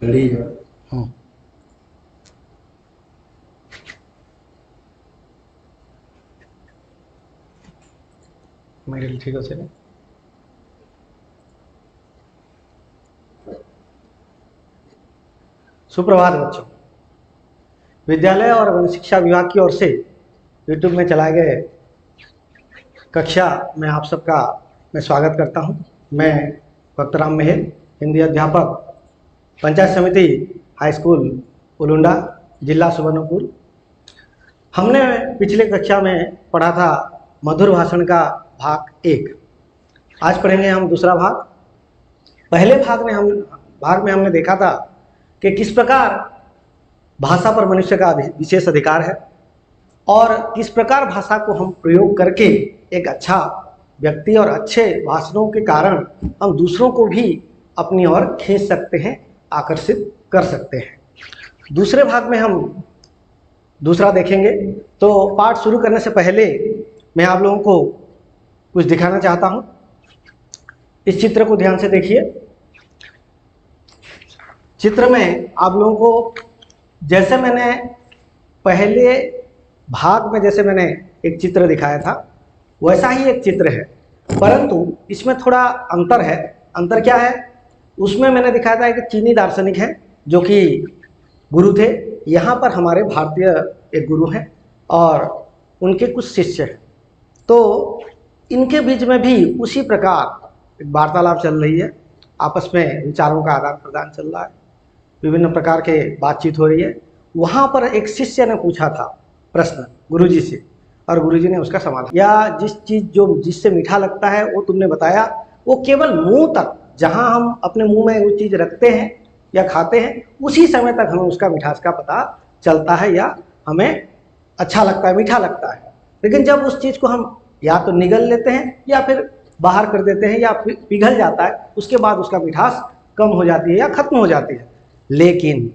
Ready है। हम्म। मेरे ठीक है चले। सुप्रभात बच्चों। विद्यालय और वन शिक्षा विभाग की ओर से यूट्यूब में चलाए गए कक्षा में आप सबका मैं स्वागत करता हूं। मैं डॉक्टर राम मेहर, हिंदी अध्यापक, पंचायत समिति हाई स्कूल उलुंडा, जिला सुवर्णपुर। हमने पिछले कक्षा में पढ़ा था मधुर भाषण का भाग 1। आज पढ़ेंगे हम दूसरा भाग। पहले भाग में हमने देखा था कि किस प्रकार भाषा पर मनुष्य का विशेष अधिकार है और किस प्रकार भाषा को हम प्रयोग करके एक अच्छा व्यक्ति और अच्छे भाषणों के कारण हम दूसरों को भी अपनी ओर खींच सकते हैं, आकर्षित कर सकते हैं। दूसरे भाग में हम दूसरा देखेंगे। तो पाठ शुरू करने से पहले मैं आप लोगों को कुछ दिखाना चाहता हूं। इस चित्र को ध्यान से देखिए। चित्र में आप लोगों को जैसे मैंने पहले भाग में जैसे मैंने एक चित्र दिखाया था वैसा ही एक चित्र है, परंतु इसमें थोड़ा अंतर है। अंतर क्या है? उसमें मैंने दिखाया था कि चीनी दार्शनिक हैं जो कि गुरु थे। यहाँ पर हमारे भारतीय एक गुरु हैं और उनके कुछ शिष्य हैं। तो इनके बीच में भी उसी प्रकार एक वार्तालाप चल रही है, आपस में विचारों का आदान प्रदान चल रहा है, विभिन्न प्रकार के बातचीत हो रही है। वहाँ पर एक शिष्य ने पूछा था प्रश्न गुरुजी से और गुरुजी ने उसका समाधान। या जिससे मीठा लगता है वो तुमने बताया, वो केवल मुंह तक, जहाँ हम अपने मुंह में वो चीज़ रखते हैं या खाते हैं उसी समय तक हमें उसका मिठास का पता चलता है या हमें अच्छा लगता है, मीठा लगता है। लेकिन जब उस चीज़ को हम या तो निगल लेते हैं या फिर बाहर कर देते हैं या फिर पिघल जाता है, उसके बाद उसका मिठास कम हो जाती है या खत्म हो जाती है। लेकिन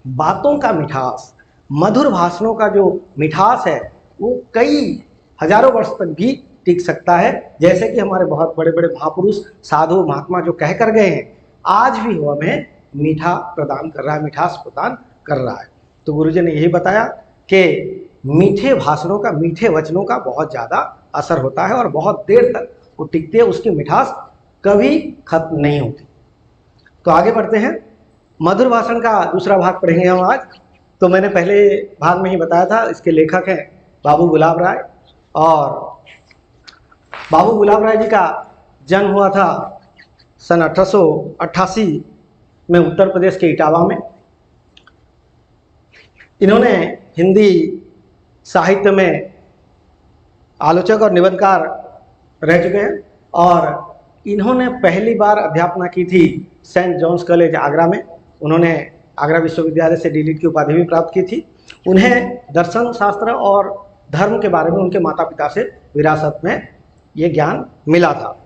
बातों का मिठास, मधुर भाषणों का जो मिठास है वो कई हजारों वर्ष तक भी टिक सकता है। जैसे कि हमारे बहुत बड़े बड़े महापुरुष, साधु, महात्मा जो कह कर गए हैं, आज भी वो हमें मीठा प्रदान कर रहा है, मिठास प्रदान कर रहा है। तो गुरुजी ने यही बताया कि मीठे भाषणों का, मीठे वचनों का बहुत ज़्यादा असर होता है और बहुत देर तक वो टिकते हैं, उसकी मिठास कभी खत्म नहीं होती। तो आगे बढ़ते हैं। मधुर भाषण का दूसरा भाग पढ़ेंगे हम आज। तो मैंने पहले भाग में ही बताया था, इसके लेखक हैं बाबू गुलाब राय। और बाबू गुलाब राय जी का जन्म हुआ था सन 1888 में उत्तर प्रदेश के इटावा में। इन्होंने हिंदी साहित्य में आलोचक और निबंधकार रह चुके हैं और इन्होंने पहली बार अध्यापना की थी सेंट जॉन्स कॉलेज आगरा में। उन्होंने आगरा विश्वविद्यालय से डीलिट की उपाधि भी प्राप्त की थी। उन्हें दर्शन शास्त्र और धर्म के बारे में उनके माता पिता से विरासत में ये ज्ञान मिला था।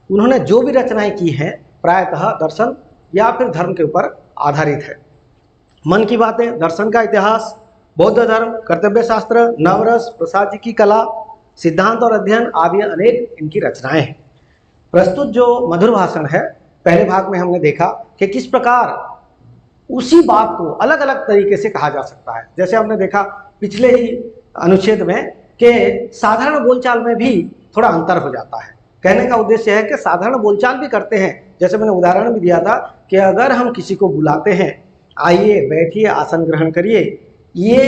उन्होंने जो भी रचनाएं की हैं प्रायतः दर्शन या फिर धर्म के ऊपर आधारित है। मन की बातें, दर्शन का इतिहास, बौद्ध धर्म, कर्तव्य शास्त्र, नवरस, प्रसाद जी की कला, सिद्धांत और अध्ययन आदि अनेक इनकी रचनाएं हैं। प्रस्तुत जो मधुर भाषण है, पहले भाग में हमने देखा कि किस प्रकार उसी बात को अलग अलग तरीके से कहा जा सकता है। जैसे हमने देखा पिछले ही अनुच्छेद में कि साधारण बोलचाल में भी थोड़ा अंतर हो जाता है। कहने का उद्देश्य है कि साधारण बोलचाल भी करते हैं। जैसे मैंने उदाहरण भी दिया था कि अगर हम किसी को बुलाते हैं, आइए बैठिए, आसन ग्रहण करिए, ये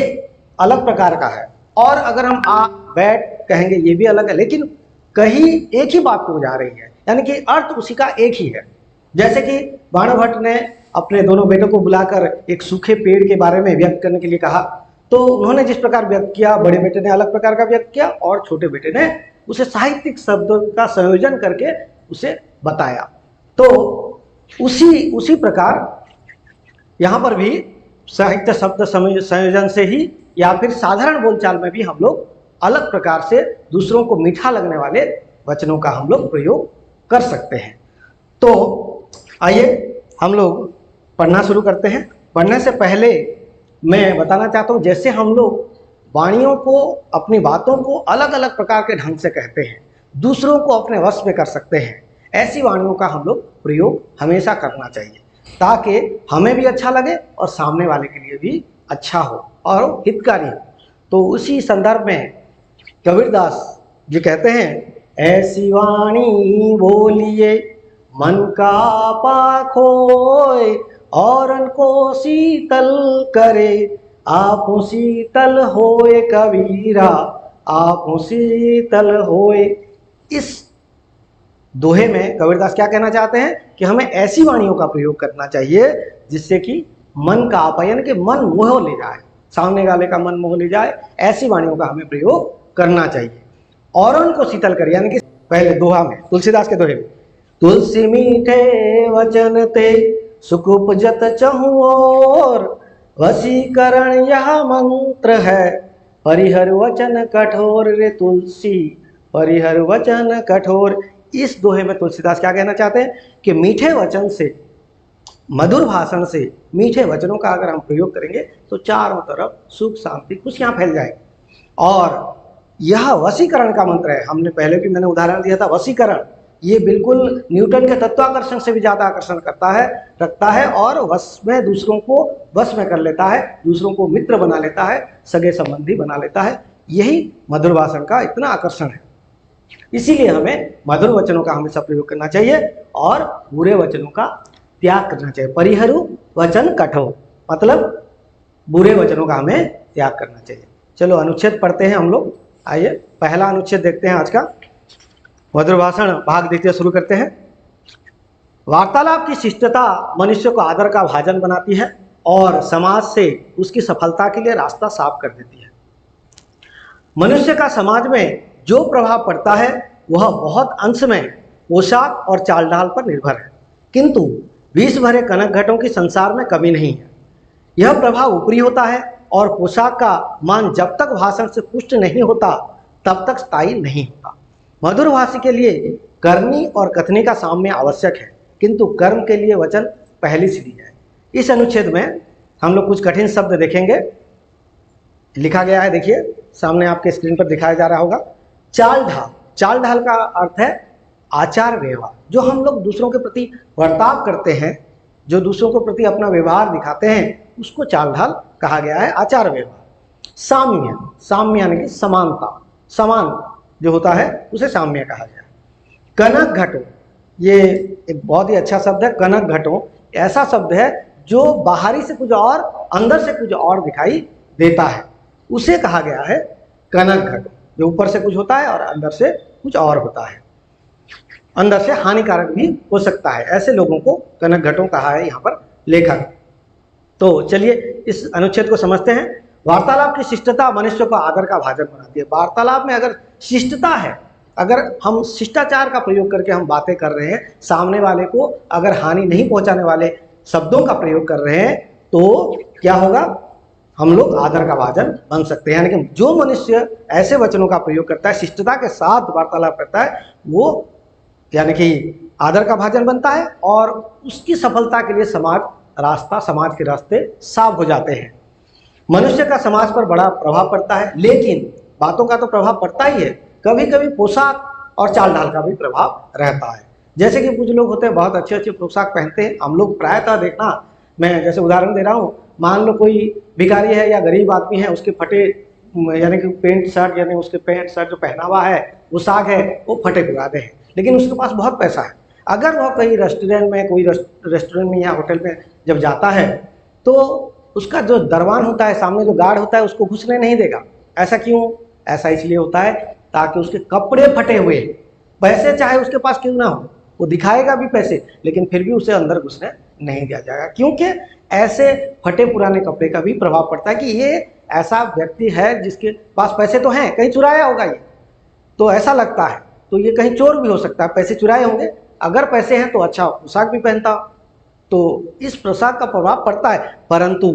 अलग प्रकार का है। और अगर हम आ बैठ कहेंगे, ये भी अलग है, लेकिन कहीं एक ही बात को बुझा रही है, यानी कि अर्थ उसी का एक ही है। जैसे कि बाणभट्ट ने अपने दोनों बेटों को बुलाकर एक सूखे पेड़ के बारे में व्यक्त करने के लिए कहा, तो उन्होंने जिस प्रकार व्यक्त किया, बड़े बेटे ने अलग प्रकार का व्यक्त किया और छोटे बेटे ने उसे साहित्यिक शब्दों का संयोजन करके उसे बताया। तो उसी प्रकार यहाँ पर भी साहित्य शब्द संयोजन से ही या फिर साधारण बोलचाल में भी हम लोग अलग प्रकार से दूसरों को मीठा लगने वाले वचनों का हम लोग प्रयोग कर सकते हैं। तो आइए हम लोग पढ़ना शुरू करते हैं। पढ़ने से पहले मैं बताना चाहता हूँ, जैसे हम लोग वाणियों को, अपनी बातों को अलग अलग प्रकार के ढंग से कहते हैं, दूसरों को अपने वश में कर सकते हैं, ऐसी वाणियों का हम लोग प्रयोग हमेशा करना चाहिए। ताकि हमें भी अच्छा लगे और सामने वाले के लिए भी अच्छा हो और हितकारी हो। तो उसी संदर्भ में कबीरदास जी कहते हैं, ऐसी वाणी बोलिए मन का पाखोय, औरन को शीतल करे आप शीतल होए कबीरा, आप शीतल होए। इस दोहे में कबीरदास क्या कहना चाहते हैं कि हमें ऐसी वाणियों का प्रयोग करना चाहिए जिससे कि मन का आपा यानी कि मन मोह ले जाए, सामने वाले का मन मोह ले जाए, ऐसी वाणियों का हमें प्रयोग करना चाहिए। औरन को शीतल करे यानी कि पहले दोहा में, तुलसीदास के दोहे में, तुलसी मीठे वचन ते सुख उपजत चहु और, वशीकरण यह मंत्र है परिहर वचन कठोर रे तुलसी, परिहर वचन कठोर। इस दोहे में तुलसीदास क्या कहना चाहते हैं कि मीठे वचन से, मधुर भाषण से, मीठे वचनों का अगर हम प्रयोग करेंगे तो चारों तरफ सुख शांति खुशियां फैल जाएंगी। और यह वशीकरण का मंत्र है। हमने पहले भी मैंने उदाहरण दिया था, वशीकरण ये बिल्कुल न्यूटन के तत्वाकर्षण से भी ज्यादा आकर्षण रखता है और वश में दूसरों को वश में कर लेता है, दूसरों को मित्र बना लेता है, सगे संबंधी बना लेता है। यही मधुर भाषण का इतना आकर्षण है। इसीलिए हमें मधुर वचनों का हमेशा प्रयोग करना चाहिए और बुरे वचनों का त्याग करना चाहिए। परिहरु वचन कठोर मतलब बुरे वचनों का हमें त्याग करना चाहिए। चलो अनुच्छेद पढ़ते हैं हम लोग। आइए पहला अनुच्छेद देखते हैं आज का। मधुर भाषण भाग द्वितीय शुरू करते हैं। वार्तालाप की शिष्टता मनुष्य को आदर का भाजन बनाती है और समाज से उसकी सफलता के लिए रास्ता साफ कर देती है। मनुष्य का समाज में जो प्रभाव पड़ता है वह बहुत अंश में पोशाक और चाल ढाल पर निर्भर है, किंतु विष भरे कनक घटों की संसार में कमी नहीं है। यह प्रभाव ऊपरी होता है और पोशाक का मान जब तक भाषण से पुष्ट नहीं होता तब तक स्थायी नहीं होता। मधुर भाषी के लिए करनी और कथनी का साम्य आवश्यक है, किंतु कर्म के लिए वचन पहली सीढ़ी है। इस अनुच्छेद में हम लोग कुछ कठिन शब्द देखेंगे। लिखा गया है, देखिए सामने आपके स्क्रीन पर दिखाया जा रहा होगा। चाल ढाल, चाल ढाल का अर्थ है आचार व्यवहार। जो हम लोग दूसरों के प्रति बर्ताव करते हैं, जो दूसरों के प्रति अपना व्यवहार दिखाते हैं, उसको चाल ढाल कहा गया है, आचार व्यवहार। साम्य, साम्य यानी कि समानता, समान जो होता है उसे साम्य कहा गया है। कनक घटों, ये एक बहुत ही अच्छा शब्द है। कनक घटों ऐसा शब्द है जो बाहरी से कुछ और अंदर से कुछ और दिखाई देता है, उसे कहा गया है कनक घटों। जो ऊपर से कुछ होता है और अंदर से कुछ और होता है, अंदर से हानिकारक भी हो सकता है, ऐसे लोगों को कनक घटों कहा है यहाँ पर लेखक। तो चलिए इस अनुच्छेद को समझते हैं। वार्तालाप की शिष्टता मनुष्य को आदर का भाजन बनाती है। वार्तालाप में अगर शिष्टता है, अगर हम शिष्टाचार का प्रयोग करके हम बातें कर रहे हैं, सामने वाले को अगर हानि नहीं पहुंचाने वाले शब्दों का प्रयोग कर रहे हैं, तो क्या होगा, हम लोग आदर का भाजन बन सकते हैं। यानी कि जो मनुष्य ऐसे वचनों का प्रयोग करता है, शिष्टता के साथ वार्तालाप करता है, वो यानी कि आदर का भाजन बनता है और उसकी सफलता के लिए समाज के रास्ते साफ हो जाते हैं। मनुष्य का समाज पर बड़ा प्रभाव पड़ता है, लेकिन बातों का तो प्रभाव पड़ता ही है, कभी कभी पोशाक और चाल ढाल का भी प्रभाव रहता है। जैसे कि कुछ लोग होते हैं बहुत अच्छे अच्छे पोशाक पहनते हैं। हम लोग प्रायतः देखना, मैं जैसे उदाहरण दे रहा हूँ, मान लो कोई भिखारी है या गरीब आदमी है, उसके फटे यानी कि पेंट शर्ट यानी उसके पैंट शर्ट जो पहनावा है, पोशाक है, वो फटे पुराने हैं, लेकिन उसके पास बहुत पैसा है। अगर वह कहीं रेस्टोरेंट में, कोई रेस्टोरेंट में या होटल में जब जाता है, तो उसका जो दरवान होता है, सामने जो गार्ड होता है, उसको घुसने नहीं देगा। ऐसा क्यों? ऐसा इसलिए होता है ताकि उसके कपड़े फटे हुए, पैसे चाहे उसके पास क्यों ना हो, वो दिखाएगा भी पैसे, लेकिन फिर भी उसे अंदर घुसने नहीं दिया जाएगा, क्योंकि ऐसे फटे पुराने कपड़े का भी प्रभाव पड़ता है कि ये ऐसा व्यक्ति है जिसके पास पैसे तो हैं, कहीं चुराया होगा ये, तो ऐसा लगता है, तो ये कहीं चोर भी हो सकता है, पैसे चुराए होंगे। अगर पैसे हैं तो अच्छा पोशाक भी पहनता, तो इस पोशाक का प्रभाव पड़ता है। परंतु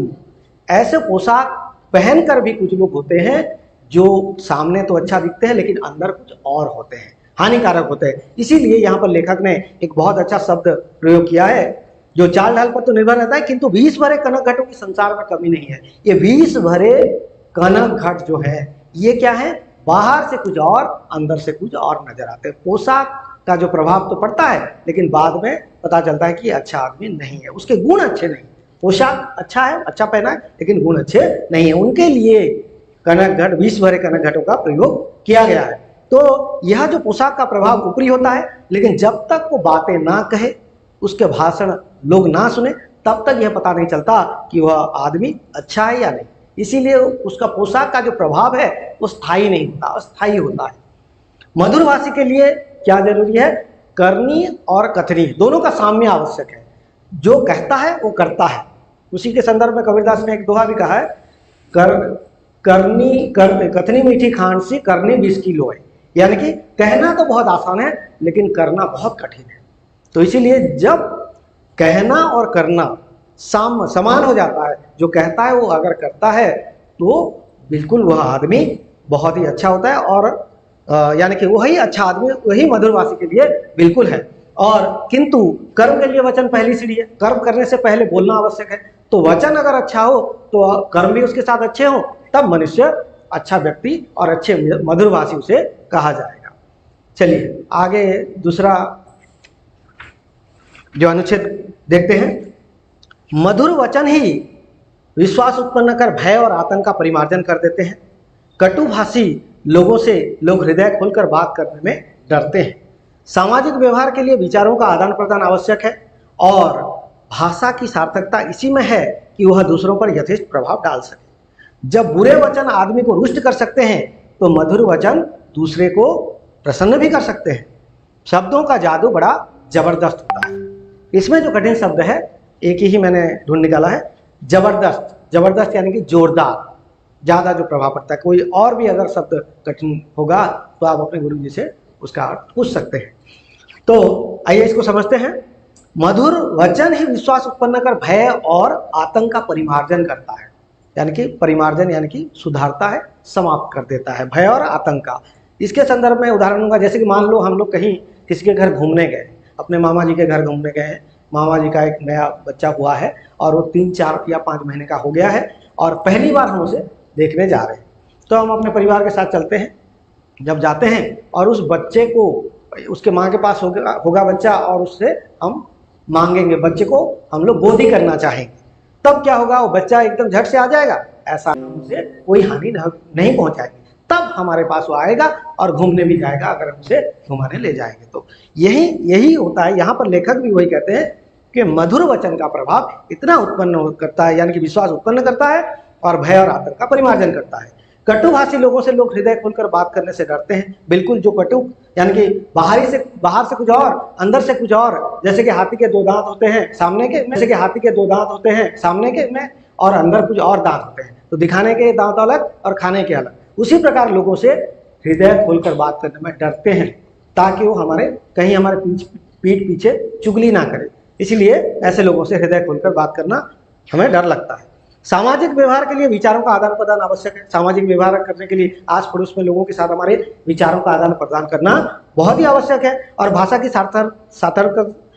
ऐसे पोशाक पहनकर भी कुछ लोग होते हैं जो सामने तो अच्छा दिखते हैं, लेकिन अंदर कुछ और होते हैं, हानिकारक होते हैं। इसीलिए यहाँ पर लेखक ने एक बहुत अच्छा शब्द प्रयोग किया है, जो चाल ढाल पर तो निर्भर रहता है, किंतु विष भरे कनक घटों की संसार में कमी नहीं है। ये विष भरे कनक घट जो है, ये क्या है, बाहर से कुछ और अंदर से कुछ और नजर आते हैं। पोशाक का जो प्रभाव तो पड़ता है, लेकिन बाद में पता चलता है कि अच्छा आदमी नहीं है, उसके गुण अच्छे नहीं। पोशाक अच्छा है, अच्छा पहना है, लेकिन गुण अच्छे नहीं है। उनके लिए कनक घट, विष भरे कनक घटों का प्रयोग किया गया है। तो यह जो पोशाक का प्रभाव ऊपरी होता है, लेकिन जब तक वो बातें ना कहे, उसके भाषण लोग ना सुने, तब तक यह पता नहीं चलता कि वह आदमी अच्छा है या नहीं। इसीलिए उसका पोशाक का जो प्रभाव है वो स्थायी नहीं होता, अस्थायी होता है। मधुरभाषी के लिए क्या जरूरी है? करनी और कथनी दोनों का साम्य आवश्यक है। जो कहता है वो करता है। उसी के संदर्भ में कबीरदास ने एक दोहा भी कहा है, कथनी मीठी खांसी, करनी 20 किलो है। यानी कि कहना तो बहुत आसान है, लेकिन करना बहुत कठिन है। तो इसीलिए जब कहना और करना समान हो जाता है, जो कहता है वो अगर करता है, तो बिल्कुल वह आदमी बहुत ही अच्छा होता है। और यानी कि वही अच्छा आदमी, वही मधुरभाषी के लिए बिल्कुल है। और किंतु कर्म के लिए वचन पहली सीढ़ी है। कर्म करने से पहले बोलना आवश्यक है। तो वचन अगर अच्छा हो तो कर्म भी उसके साथ अच्छे हो, तब मनुष्य अच्छा व्यक्ति और अच्छे मधुरभाषी उसे कहा जाएगा। चलिए आगे दूसरा जो अनुच्छेद देखते हैं। मधुर वचन ही विश्वास उत्पन्न कर भय और आतंक का परिमार्जन कर देते हैं। कटुभाषी लोगों से लोग हृदय खोलकर बात करने में डरते हैं। सामाजिक व्यवहार के लिए विचारों का आदान प्रदान आवश्यक है, और भाषा की सार्थकता इसी में है कि वह दूसरों पर यथेष्ट प्रभाव डाल सके। जब बुरे वचन आदमी को रुष्ट कर सकते हैं, तो मधुर वचन दूसरे को प्रसन्न भी कर सकते हैं। शब्दों का जादू बड़ा जबरदस्त होता है। इसमें जो कठिन शब्द है, एक ही मैंने ढूंढ निकाला है, जबरदस्त। जबरदस्त यानी कि जोरदार, ज़्यादा जो प्रभाव पड़ता है। कोई और भी अगर शब्द कठिन होगा तो आप अपने गुरु जी से उसका अर्थ पूछ सकते हैं। तो आइए इसको समझते हैं। मधुर वचन ही विश्वास उत्पन्न कर भय और आतंक का परिमार्जन करता है। यानी कि परिमार्जन यानी कि सुधारता है, समाप्त कर देता है भय और आतंक का। इसके संदर्भ में उदाहरण दूंगा। जैसे कि मान लो हम लोग कहीं किसी के घर घूमने गए, अपने मामा जी के घर घूमने गए हैं। मामा जी का एक नया बच्चा हुआ है और वो 3, 4 या 5 महीने का हो गया है, और पहली बार हम उसे देखने जा रहे हैं। तो हम अपने परिवार के साथ चलते हैं। जब जाते हैं और उस बच्चे को, उसके माँ के पास होगा बच्चा, और उससे हम मांगेंगे, बच्चे को हम लोग गोदी करना चाहेंगे, तब क्या होगा? वो बच्चा एकदम झट से आ जाएगा, ऐसा उसे कोई हानि नहीं पहुंचाएगी। तब हमारे पास वो आएगा और घूमने भी जाएगा, अगर हम उसे घुमाने ले जाएंगे तो। यही होता है। यहाँ पर लेखक भी वही कहते हैं कि मधुर वचन का प्रभाव इतना उत्पन्न करता है, यानी कि विश्वास उत्पन्न करता है और भय और आतंक का परिमार्जन करता है। कटुभाषी लोगों से लोग हृदय खोलकर बात करने से डरते हैं। बिल्कुल जो कटु यानी कि बाहर से कुछ और, अंदर से कुछ और। जैसे कि हाथी के 2 दांत होते हैं सामने के में, सामने के में, और अंदर कुछ और दांत होते हैं। तो दिखाने के दांत अलग और खाने के अलग। उसी प्रकार लोगों से हृदय खोलकर बात करने में डरते हैं, ताकि वो कहीं हमारे पीठ पीछे चुगली ना करे। इसलिए ऐसे लोगों से हृदय खोलकर बात करना हमें डर लगता है। सामाजिक व्यवहार के लिए विचारों का आदान प्रदान आवश्यक है। सामाजिक व्यवहार करने के लिए आस पड़ोस में लोगों के साथ हमारे विचारों का आदान प्रदान करना बहुत ही आवश्यक है। और भाषा की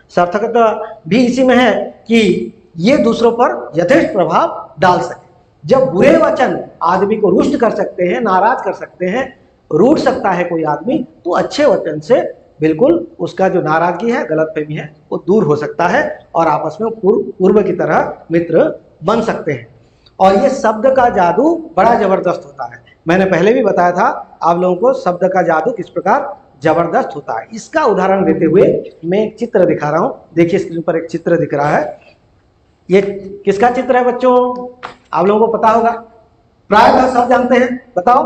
सार्थकता भी इसी में है कि ये दूसरों पर यथेष्ट प्रभाव डाल सके। जब बुरे वचन आदमी को रुष्ट कर सकते हैं, नाराज कर सकते हैं, रूठ सकता है कोई आदमी, तो अच्छे वचन से बिल्कुल उसका जो नाराजगी है, गलतफहमी है, वो दूर हो सकता है और आपस में पूर्व की तरह मित्र बन सकते हैं। और ये शब्द का जादू बड़ा जबरदस्त होता है। मैंने पहले भी बताया था आप लोगों को शब्द का जादू किस प्रकार जबरदस्त होता है। इसका उदाहरण देते हुए मैं एक चित्र दिखा रहा हूं। देखिए स्क्रीन पर एक चित्र दिख रहा है। ये किसका चित्र है बच्चों? आप लोगों को पता होगा, प्रायः सब जानते हैं। बताओ।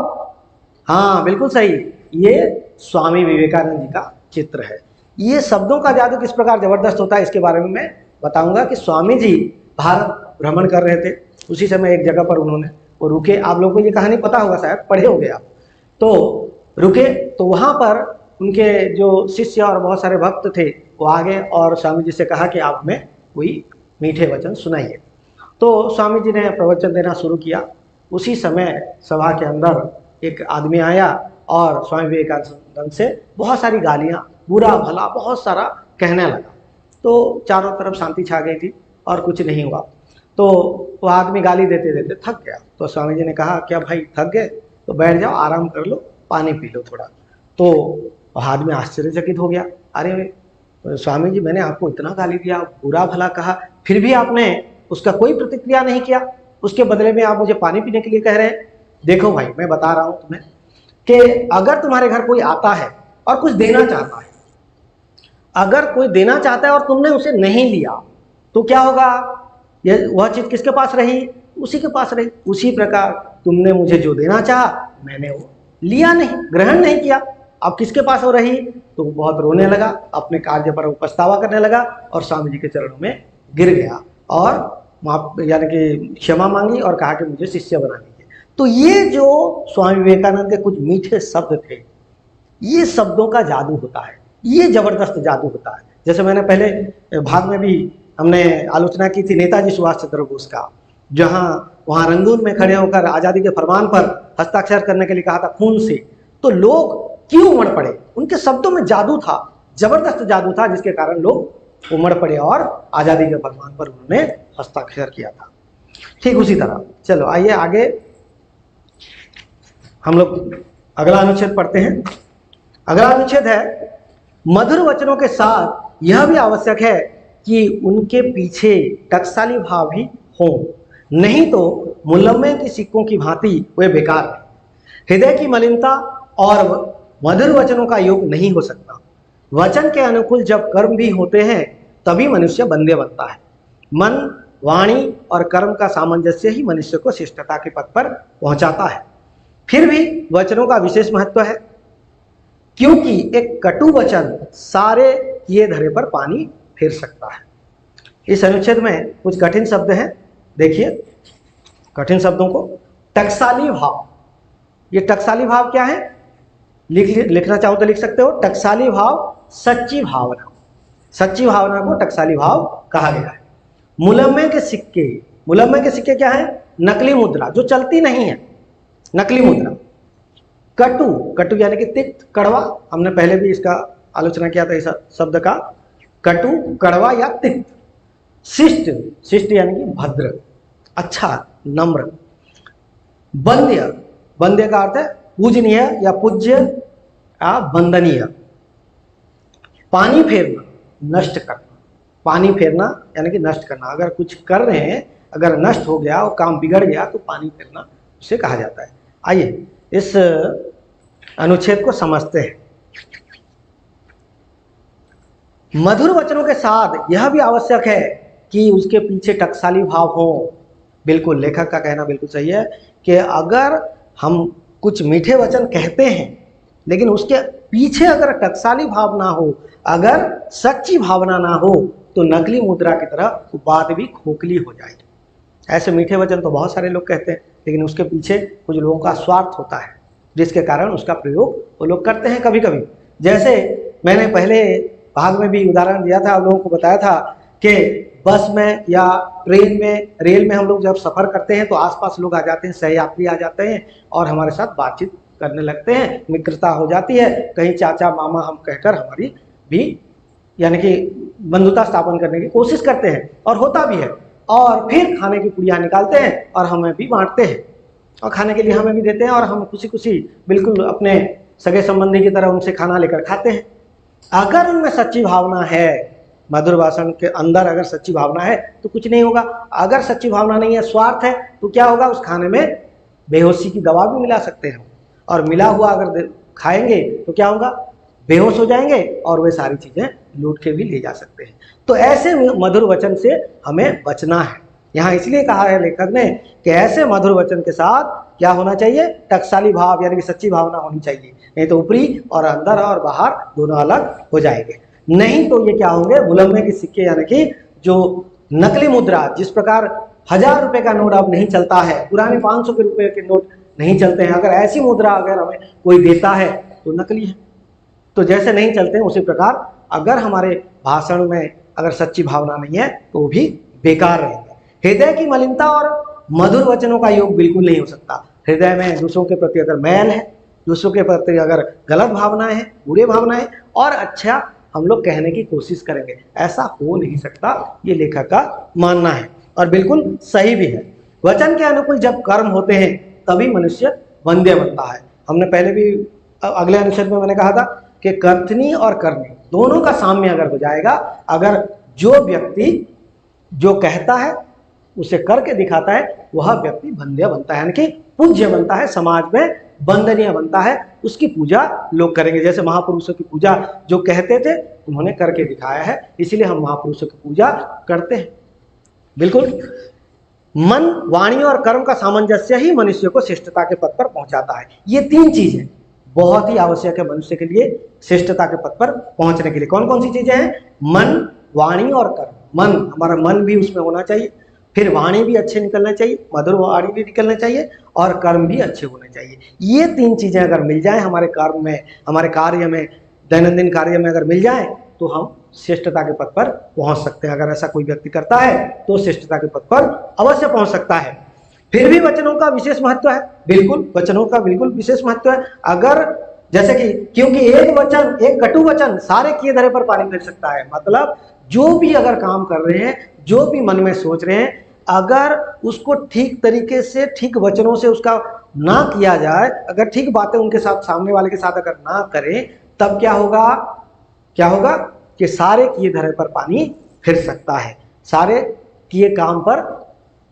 हाँ बिल्कुल सही, ये स्वामी विवेकानंद जी का चित्र है। ये शब्दों का जादू किस प्रकार जबरदस्त होता है, इसके बारे में मैं बताऊंगा। कि स्वामी जी भारत भ्रमण कर रहे थे, उसी समय एक जगह पर वो रुके। आप लोगों को ये कहानी पता होगा, शायद पढ़े होंगे आप। तो रुके तो वहाँ पर उनके जो शिष्य और बहुत सारे भक्त थे, वो आ गए और स्वामी जी से कहा कि आप हमें कोई मीठे वचन सुनाइए। तो स्वामी जी ने प्रवचन देना शुरू किया। उसी समय सभा के अंदर एक आदमी आया और स्वामी विवेकानंद से बहुत सारी गालियाँ, बुरा भला बहुत सारा कहने लगा। तो चारों तरफ शांति छा गई थी और कुछ नहीं हुआ। तो वो आदमी गाली देते देते थक गया। तो स्वामी जी ने कहा, क्या भाई थक गए? तो बैठ जाओ, आराम कर लो, पानी पी लो थोड़ा। तो और आदमी आश्चर्यचकित हो गया, अरे स्वामी जी मैंने आपको इतना गाली दिया, बुरा भला कहा, फिर भी आपने उसका कोई प्रतिक्रिया नहीं किया, उसके बदले में आप मुझे पानी पीने के लिए कह रहे हैं। देखो भाई मैं बता रहा हूं तुम्हें कि अगर तुम्हारे घर कोई आता है और कुछ देना चाहता है, अगर कोई देना चाहता है और तुमने उसे नहीं लिया तो क्या होगा, ये वह चीज किसके पास रही, उसी के पास रही। उसी प्रकार तुमने मुझे जो देना चाहा मैंने वो लिया नहीं, ग्रहण नहीं किया, अब किसके पास हो रही, तो वो बहुत रोने लगा, अपने कार्य पर पछतावा करने लगा और स्वामी जी के चरणों में गिर गया और माफ यानी कि क्षमा मांगी और कहा कि मुझे शिष्य बना लीजिए। तो ये जो स्वामी विवेकानंद के कुछ मीठे शब्द थे, ये शब्दों का जादू होता है, ये जबरदस्त जादू होता है। जैसे मैंने पहले भाग में भी हमने आलोचना की थी नेताजी सुभाष चंद्र बोस का, जहां वहां रंगून में खड़े होकर आजादी के फरमान पर हस्ताक्षर करने के लिए कहा था खून से, तो लोग क्यों उमड़ पड़े, उनके शब्दों में जादू था, जबरदस्त जादू था, जिसके कारण लोग उमड़ पड़े और आजादी के फरमान पर उन्होंने हस्ताक्षर किया था। ठीक उसी तरह चलो आइए आगे हम लोग अगला अनुच्छेद पढ़ते हैं। अगला अनुच्छेद है मधुर वचनों के साथ यह भी आवश्यक है कि उनके पीछे टकसाली भाव भी हो, नहीं तो मुलम्मे की सिक्कों की भांति वे बेकार है। हृदय की मलिनता और मधुर वचनों का योग नहीं हो सकता। वचन के अनुकूल जब कर्म भी होते हैं तभी मनुष्य बंदे बनता है। मन, वाणी और कर्म का सामंजस्य ही मनुष्य को शिष्टता के पथ पर पहुंचाता है। फिर भी वचनों का विशेष महत्व है, क्योंकि एक कटु वचन सारे किए धरे पर पानी फेर सकता है। इस अनुच्छेद में कुछ कठिन शब्द हैं, देखिए कठिन शब्दों को। टकसाली भाव, ये टकसाली भाव क्या है, लिखना चाहो तो लिख सकते हो। टकसाली भाव सच्ची भावना, सच्ची भावना को टकसाली भाव कहा गया है। मुलम्मे के सिक्के, मुलम्मे के सिक्के क्या है, नकली मुद्रा जो चलती नहीं है, नकली मुद्रा। कटु, कटु यानी कि तिक्त, कड़वा, हमने पहले भी इसका आलोचना किया था इस शब्द का, कटु, कड़वा या तिक्त। शिष्ट, शिष्ट यानी कि भद्र, अच्छा, नम्र। वंद्य, वंद्य का अर्थ है पूजनीय या पूज्य या वंदनीय। पानी फेरना, नष्ट करना, पानी फेरना यानी कि नष्ट करना। अगर कुछ कर रहे हैं, अगर नष्ट हो गया और काम बिगड़ गया तो पानी फेरना उसे कहा जाता है। आइए इस अनुच्छेद को समझते हैं। मधुर वचनों के साथ यह भी आवश्यक है कि उसके पीछे टकसाली भाव हो। बिल्कुल, लेखक का कहना बिल्कुल सही है कि अगर हम कुछ मीठे वचन कहते हैं लेकिन उसके पीछे अगर टकसाली भाव ना हो, अगर सच्ची भावना ना हो, तो नकली मुद्रा की तरह बात भी खोखली हो जाएगी। ऐसे मीठे वचन तो बहुत सारे लोग कहते हैं, लेकिन उसके पीछे कुछ लोगों का स्वार्थ होता है, जिसके कारण उसका प्रयोग वो लोग करते हैं कभी कभी। जैसे मैंने पहले भाग में भी उदाहरण दिया था, आप लोगों को बताया था कि बस में या ट्रेन में, रेल में हम लोग जब सफ़र करते हैं तो आसपास लोग आ जाते हैं, सहयात्री आ जाते हैं और हमारे साथ बातचीत करने लगते हैं, मित्रता हो जाती है, कहीं चाचा मामा हम कहकर हमारी भी यानी कि बंधुता स्थापन करने की कोशिश करते हैं और होता भी है। और फिर खाने की पुड़िया निकालते हैं और हमें भी बांटते हैं और खाने के लिए हमें भी देते हैं और हम खुशी खुशी बिल्कुल अपने सगे संबंधी की तरह उनसे खाना लेकर खाते हैं। अगर उनमें सच्ची भावना है, मधुर भाषण के अंदर अगर सच्ची भावना है तो कुछ नहीं होगा। अगर सच्ची भावना नहीं है, स्वार्थ है, तो क्या होगा, उस खाने में बेहोशी की दवा भी मिला सकते हैं और मिला हुआ अगर खाएंगे तो क्या होगा, बेहोश हो जाएंगे और वे सारी चीजें लूट के भी ले जा सकते हैं। तो ऐसे मधुर वचन से हमें बचना है। यहाँ इसलिए कहा है लेखक ने कि ऐसे मधुर वचन के साथ क्या होना चाहिए, टकसाली भाव यानी कि सच्ची भावना होनी चाहिए, नहीं तो ऊपरी और अंदर और बाहर दोनों अलग हो जाएंगे। नहीं तो ये क्या होंगे, मुलम्मे के सिक्के यानी कि जो नकली मुद्रा, जिस प्रकार 1000 रुपए का नोट अब नहीं चलता है, पुराने 500 के रुपए के नोट नहीं चलते हैं, अगर ऐसी मुद्रा अगर हमें कोई देता है तो नकली है। तो जैसे नहीं चलते हैं उसी प्रकार अगर हमारे भाषण में अगर सच्ची भावना नहीं है तो भी बेकार रहेंगे। हृदय की मलिनता और मधुर वचनों का योग बिल्कुल नहीं हो सकता। हृदय में दूसरों के प्रति अगर मैल है, दूसरों के प्रति अगर गलत भावनाएं हैं, बुरे भावनाएं, और अच्छा हम लोग कहने की कोशिश करेंगे, ऐसा हो नहीं सकता, ये लेखक का मानना है और बिल्कुल सही भी है। वचन के अनुकूल जब कर्म होते हैं तभी मनुष्य वंद्य बनता है। हमने पहले भी अगले अनुच्छेद में मैंने कहा था कि कर्तनी और करनी दोनों का साम्य अगर हो जाएगा, अगर जो व्यक्ति जो कहता है उसे करके दिखाता है, वह व्यक्ति वंद्य बनता है, यानी कि पूज्य बनता है, समाज में वंदनीय बनता है, उसकी पूजा लोग करेंगे। जैसे महापुरुषों की पूजा जो कहते थे उन्होंने करके दिखाया है, इसीलिए हम महापुरुषों की पूजा करते हैं। बिल्कुल, मन, वाणी और कर्म का सामंजस्य ही मनुष्य को श्रेष्ठता के पद पर पहुंचाता है। ये तीन चीजें बहुत ही आवश्यक है मनुष्य के लिए श्रेष्ठता के पद पर पहुंचने के लिए। कौन कौन सी चीजें हैं? मन, वाणी और कर्म। मन, हमारा मन भी उसमें होना चाहिए, फिर वाणी भी अच्छे निकलना चाहिए, मधुर वाणी भी निकलना चाहिए, और कर्म भी अच्छे होने चाहिए। ये तीन चीजें अगर मिल जाए हमारे कर्म में, हमारे कार्य में, दैनंदिन कार्य में अगर मिल जाए तो हम श्रेष्ठता के पद पर पहुंच सकते हैं। अगर ऐसा कोई व्यक्ति करता है तो श्रेष्ठता के पद पर अवश्य पहुंच सकता है। फिर भी वचनों का विशेष महत्व है, बिल्कुल वचनों का बिल्कुल विशेष महत्व है। अगर जैसे कि, क्योंकि एक वचन, एक कटु वचन सारे किए धरे पर पानी फिर सकता है। मतलब जो भी अगर काम कर रहे हैं, जो भी मन में सोच रहे हैं, अगर उसको ठीक तरीके से, ठीक वचनों से उसका ना किया जाए, अगर ठीक बातें उनके साथ, सामने वाले के साथ अगर ना करें, तब क्या होगा? क्या होगा कि सारे किए धरे पर पानी फिर सकता है, सारे किए काम पर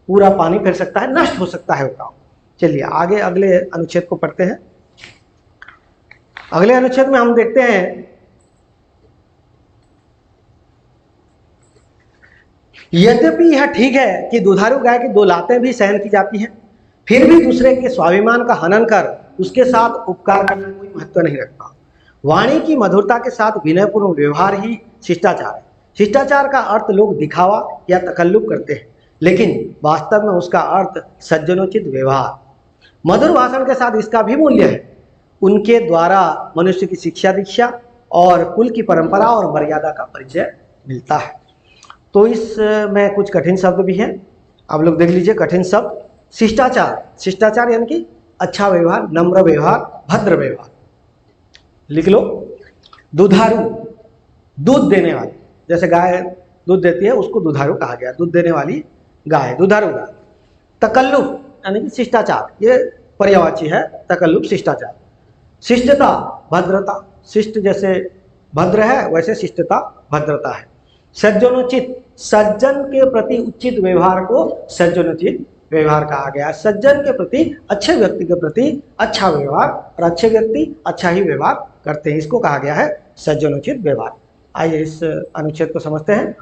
पूरा पानी फिर सकता है, नष्ट हो सकता है वो काम। चलिए आगे अगले अनुच्छेद को पढ़ते हैं। अगले अनुच्छेद में हम देखते हैं, यद्यपि यह ठीक है कि दुधारू गाय की दो लातें भी सहन की जाती हैं, फिर भी दूसरे के स्वाभिमान का हनन कर उसके साथ उपकार करना कोई महत्व नहीं रखता। वाणी की मधुरता के साथ विनयपूर्ण व्यवहार ही शिष्टाचार है। शिष्टाचार का अर्थ लोग दिखावा या तकल्लुफ करते हैं, लेकिन वास्तव में उसका अर्थ सज्जनोचित व्यवहार। मधुर भाषण के साथ इसका भी मूल्य है। उनके द्वारा मनुष्य की शिक्षा दीक्षा और कुल की परंपरा और मर्यादा का परिचय मिलता है। तो इसमें कुछ कठिन शब्द भी हैं, आप लोग देख लीजिए। कठिन शब्द, शिष्टाचार। शिष्टाचार यानी कि अच्छा व्यवहार, नम्र व्यवहार, भद्र व्यवहार। लिख लो। दुधारू, दूध देने वाली, जैसे गाय दूध देती है उसको दुधारू कहा गया, दूध देने वाली गाय, दुधारू गाय। तकल्लुफ यानी कि शिष्टाचार, ये पर्यायवाची है, तकल्लुफ शिष्टाचार। शिष्टता, भद्रता। शिष्ट जैसे भद्र है वैसे शिष्टता भद्रता है। सज्जनोचित, सज्जन के प्रति उचित व्यवहार को सज्जनोचित व्यवहार कहा गया। सज्जन के प्रति, अच्छे व्यक्ति के प्रति अच्छा व्यवहार, और अच्छे व्यक्ति अच्छा ही व्यवहार करते हैं, इसको कहा गया है सज्जनोचित व्यवहार। आइए इस अनुच्छेद को समझते हैं।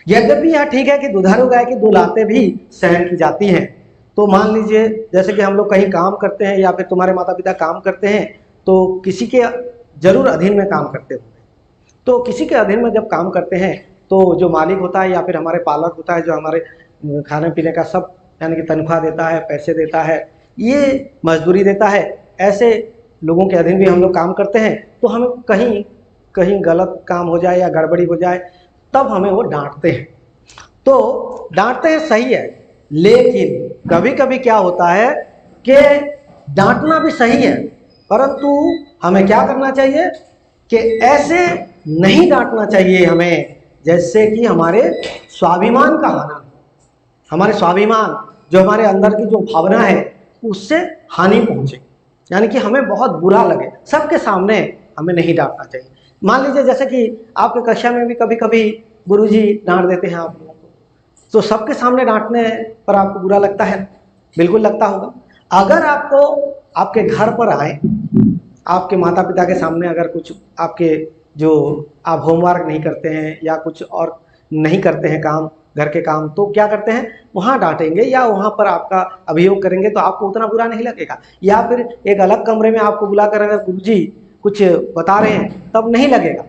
यद्यपि यह ठीक है कि दुधारू गाय की दो लातें भी सहन की जाती हैं, तो मान लीजिए जैसे कि हम लोग कहीं काम करते हैं या फिर तुम्हारे माता पिता काम करते हैं, तो किसी के जरूर अधीन में काम करते होंगे। तो किसी के अधीन में जब काम करते हैं तो जो मालिक होता है या फिर हमारे पालक होता है, जो हमारे खाने पीने का सब यानी कि तनख्वाह देता है, पैसे देता है, ये मजदूरी देता है, ऐसे लोगों के अधीन भी हम लोग काम करते हैं। तो हमें कहीं कहीं गलत काम हो जाए या गड़बड़ी हो जाए तब हमें वो डांटते हैं। तो डांटते हैं सही है, लेकिन कभी कभी क्या होता है कि डांटना भी सही है, परंतु हमें क्या करना चाहिए कि ऐसे नहीं डांटना चाहिए हमें जैसे कि हमारे स्वाभिमान का हानि, हमारे स्वाभिमान, जो हमारे अंदर की जो भावना है उससे हानि पहुंचे, यानी कि हमें बहुत बुरा लगे। सबके सामने हमें नहीं डांटना चाहिए। मान लीजिए जैसे कि आपके कक्षा में भी कभी कभी गुरुजी डांट देते हैं आप लोगों को, तो सबके सामने डांटने पर आपको बुरा लगता है, बिल्कुल लगता होगा। अगर आपको आपके घर पर आए, आपके माता पिता के सामने अगर कुछ आपके जो आप होमवर्क नहीं करते हैं या कुछ और नहीं करते हैं काम, घर के काम, तो क्या करते हैं, वहाँ डांटेंगे या वहाँ पर आपका अभियोग करेंगे तो आपको उतना बुरा नहीं लगेगा। या फिर एक अलग कमरे में आपको बुलाकर अगर गुरुजी कुछ बता रहे हैं तब नहीं लगेगा,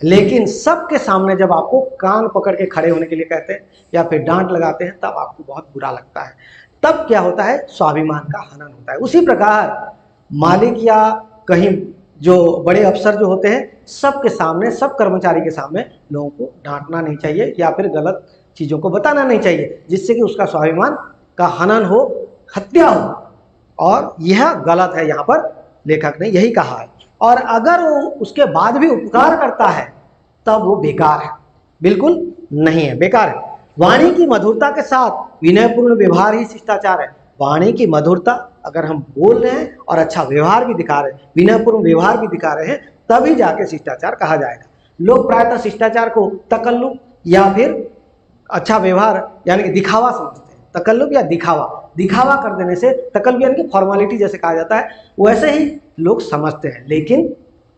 लेकिन सबके सामने जब आपको कान पकड़ के खड़े होने के लिए कहते हैं या फिर डांट लगाते हैं तब आपको बहुत बुरा लगता है। तब क्या होता है, स्वाभिमान का हनन होता है। उसी प्रकार मालिक या कहीं जो बड़े अफसर जो होते हैं, सबके सामने, सब कर्मचारी के सामने लोगों को डांटना नहीं चाहिए या फिर गलत चीज़ों को बताना नहीं चाहिए, जिससे कि उसका स्वाभिमान का हनन हो, हत्या हो। और यह गलत है, यहाँ पर लेखक ने यही कहा है। और अगर वो उसके बाद भी उपकार करता है तब वो बेकार है, बिल्कुल नहीं है, बेकार है। वाणी की मधुरता के साथ विनयपूर्ण व्यवहार ही शिष्टाचार है। वाणी की मधुरता, अगर हम बोल रहे हैं और अच्छा व्यवहार भी दिखा रहे हैं, विनयपूर्ण व्यवहार भी दिखा रहे हैं, तभी जाके शिष्टाचार कहा जाएगा। लोग प्रायतः शिष्टाचार को तकल्लुफ या फिर अच्छा व्यवहार यानी कि दिखावा समझते हैं। तकल्लुफ या दिखावा कर देने से, तकल्लुफ यानी कि फॉर्मेलिटी जैसे कहा जाता है, वैसे ही लोग समझते हैं, लेकिन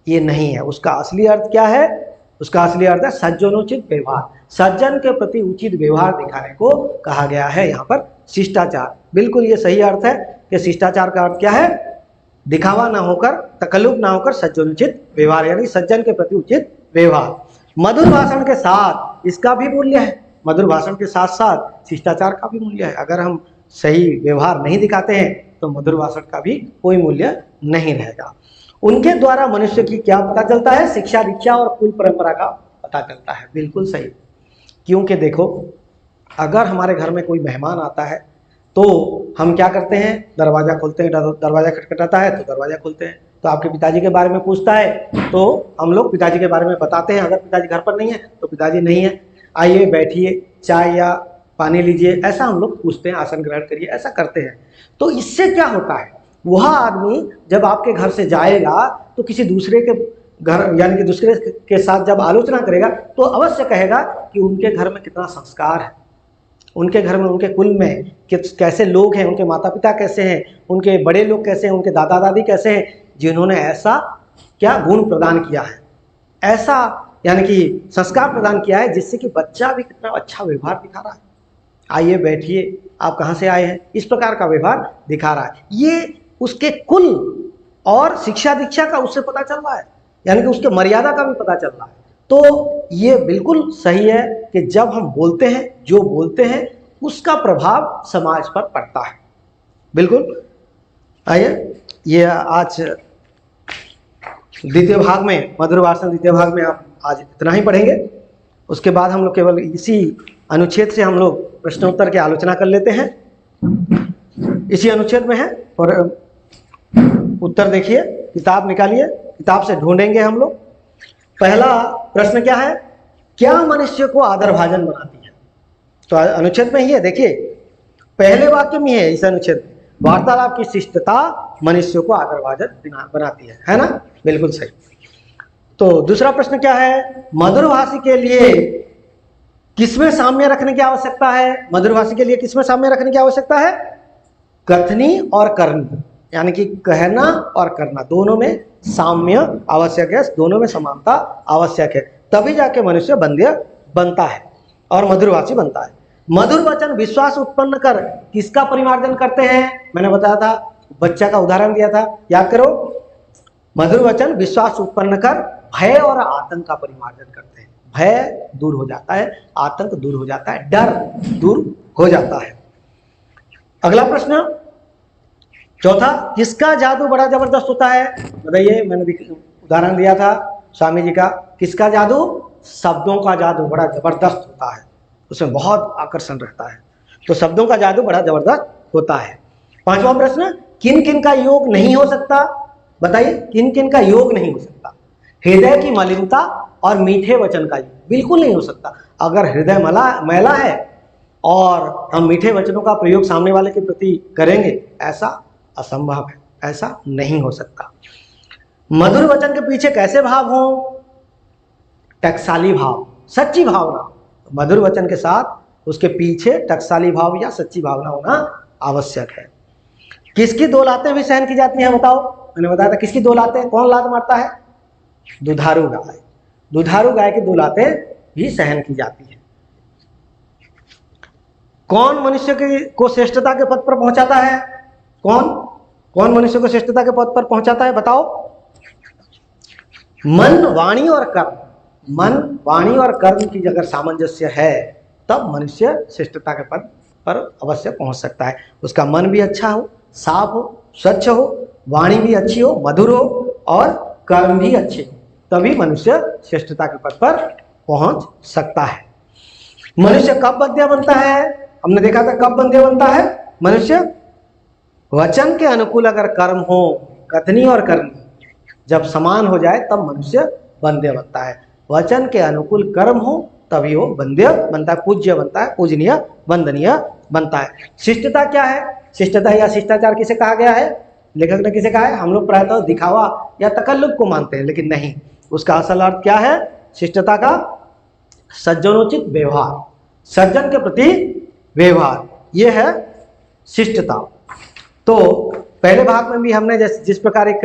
ये नहीं है। उसका असली अर्थ क्या है? उसका असली अर्थ है सज्जनोचित व्यवहार। सज्जन के प्रति उचित व्यवहार दिखाने को कहा गया है यहाँ पर शिष्टाचार। बिल्कुल ये सही अर्थ है कि शिष्टाचार का अर्थ क्या है? दिखावा ना होकर, तकल्लुफ ना होकर सज्जनोचित व्यवहार, यानी सज्जन के प्रति उचित व्यवहार। मधुर भाषण के साथ इसका भी मूल्य है। मधुर भाषण के साथ साथ शिष्टाचार का भी मूल्य है। अगर हम सही व्यवहार नहीं दिखाते हैं तो मधुर भाषण का भी कोई मूल्य नहीं रहेगा। उनके द्वारा मनुष्य की क्या पता चलता है? शिक्षा, दीक्षा और कुल परंपरा का पता चलता है। बिल्कुल सही। क्योंकि देखो, अगर हमारे घर में कोई मेहमान आता है तो हम क्या करते हैं? दरवाजा खोलते हैं। दरवाजा खटखटाता है तो दरवाजा खोलते हैं। तो आपके पिताजी के बारे में पूछता है तो हम लोग पिताजी के बारे में बताते हैं। अगर पिताजी घर पर नहीं है तो पिताजी नहीं है, आइए बैठिए, चाय या पानी लीजिए, ऐसा हम लोग पूछते हैं। आसन ग्रहण करिए, ऐसा करते हैं। तो इससे क्या होता है? वह आदमी जब आपके घर से जाएगा तो किसी दूसरे के घर यानी कि दूसरे के साथ जब आलोचना करेगा तो अवश्य कहेगा कि उनके घर में कितना संस्कार है, उनके घर में, उनके कुल में कैसे लोग हैं, उनके माता पिता कैसे हैं, उनके बड़े लोग कैसे हैं, उनके दादा दादी कैसे हैं, जिन्होंने ऐसा क्या गुण प्रदान किया है, ऐसा यानी कि संस्कार प्रदान किया है जिससे कि बच्चा भी कितना अच्छा व्यवहार दिखा रहा है। आइए बैठिए, आप कहाँ से आए हैं, इस प्रकार का व्यवहार दिखा रहा है। ये उसके कुल और शिक्षा दीक्षा का उससे पता चल रहा है, यानी कि उसके मर्यादा का भी पता चल रहा है। तो ये बिल्कुल सही है कि जब हम बोलते हैं, जो बोलते हैं उसका प्रभाव समाज पर पड़ता है। बिल्कुल। आइए, ये आज द्वितीय भाग में, मधुर भाषण द्वितीय भाग में आप आज इतना ही पढ़ेंगे। उसके बाद हम लोग केवल इसी अनुच्छेद से हम लोग प्रश्नोत्तर की आलोचना कर लेते हैं। इसी अनुच्छेद में है और उत्तर देखिए, किताब निकालिए, किताब से ढूंढेंगे हम लोग। पहला प्रश्न क्या है? क्या मनुष्य को आदरभाजन बनाती है? तो अनुच्छेद में ही है, देखिए पहले वाक्य में है इस अनुच्छेद में, वार्तालाप की शिष्टता मनुष्य को आदरभाजन बनाती है ना? बिल्कुल सही। तो दूसरा प्रश्न क्या है? मधुरभाषी के लिए किसमें साम्य रखने की आवश्यकता है? मधुरभाषी के लिए किसमें साम्य रखने की आवश्यकता है? कथनी और करनी, यानी कि कहना और करना, दोनों में साम्य आवश्यक है, दोनों में समानता आवश्यक है, तभी जाके मनुष्य बंध्य बनता है और मधुरभाषी बनता है। मधुर वचन विश्वास उत्पन्न कर किसका परिमार्जन करते हैं? मैंने बताया था, बच्चा का उदाहरण दिया था, याद करो। मधुर वचन विश्वास उत्पन्न कर भय और आतंक का परिमार्जन करते हैं। भय दूर हो जाता है, आतंक दूर हो जाता है, डर दूर हो जाता है। अगला प्रश्न, चौथा, किसका जादू बड़ा जबरदस्त होता है? बताइए, मैंने उदाहरण दिया था स्वामी जी का। किसका जादू? शब्दों का जादू बड़ा जबरदस्त होता है, उसमें बहुत आकर्षण रहता है। तो शब्दों का जादू बड़ा जबरदस्त होता है। पांचवा प्रश्न, किन किन का योग नहीं हो सकता? बताइए, किन किन का योग नहीं हो सकता? हृदय की मलिनता और मीठे वचन का योग बिल्कुल नहीं हो सकता। अगर हृदय मैला है और हम मीठे वचनों का प्रयोग सामने वाले के प्रति करेंगे, ऐसा असंभव है, ऐसा नहीं हो सकता। मधुर वचन के पीछे कैसे भाव हो? टकसाली भाव, सच्ची भावना। मधुर वचन के साथ उसके पीछे टकसाली भाव या सच्ची भावना होना आवश्यक है। किसकी दो लातें भी सहन की जाती हैं? बताओ। मैंने बताया था किसकी दो लातें, कौन लात मारता है? दुधारू गाय। दुधारू गाय की दो लातें भी सहन की जाती है। कौन मनुष्य को श्रेष्ठता के पद पर पहुंचाता है? कौन मनुष्य को श्रेष्ठता के पद पर पहुंचाता है? बताओ। मन, वाणी और कर्म। मन, वाणी और कर्म की अगर सामंजस्य है तब मनुष्य श्रेष्ठता के पद पर अवश्य पहुंच सकता है। उसका मन भी अच्छा हो, साफ हो, स्वच्छ हो, वाणी भी अच्छी हो, मधुर हो और कर्म भी अच्छे हो, तभी मनुष्य श्रेष्ठता के पद पर पहुंच सकता है। मनुष्य कब बंध्य बनता है? हमने देखा था कब बंध्य बनता है मनुष्य? वचन के अनुकूल अगर कर्म हो, कथनी और करनी जब समान हो जाए तब मनुष्य बंध्य बनता है। वचन के अनुकूल कर्म हो तभी वो बंध्य बनता है, पूज्य बनता है, पूजनीय, वंदनीय बनता है। शिष्टता क्या है? शिष्टता या शिष्टाचार किसे कहा गया है? लेखक ने किसे कहा है? हम लोग प्रायतः दिखावा या तकल्लुफ को मानते हैं, लेकिन नहीं, उसका असल अर्थ क्या है? शिष्टता का सज्जनोचित व्यवहार, सज्जन के प्रति व्यवहार, यह है शिष्टता। तो पहले भाग में भी हमने जिस प्रकार एक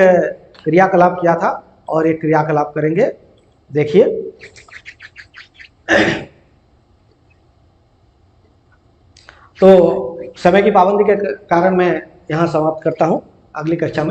क्रियाकलाप किया था और एक क्रियाकलाप करेंगे, देखिए। तो समय की पाबंदी के कारण मैं यहाँ समाप्त करता हूँ, अगली कक्षा में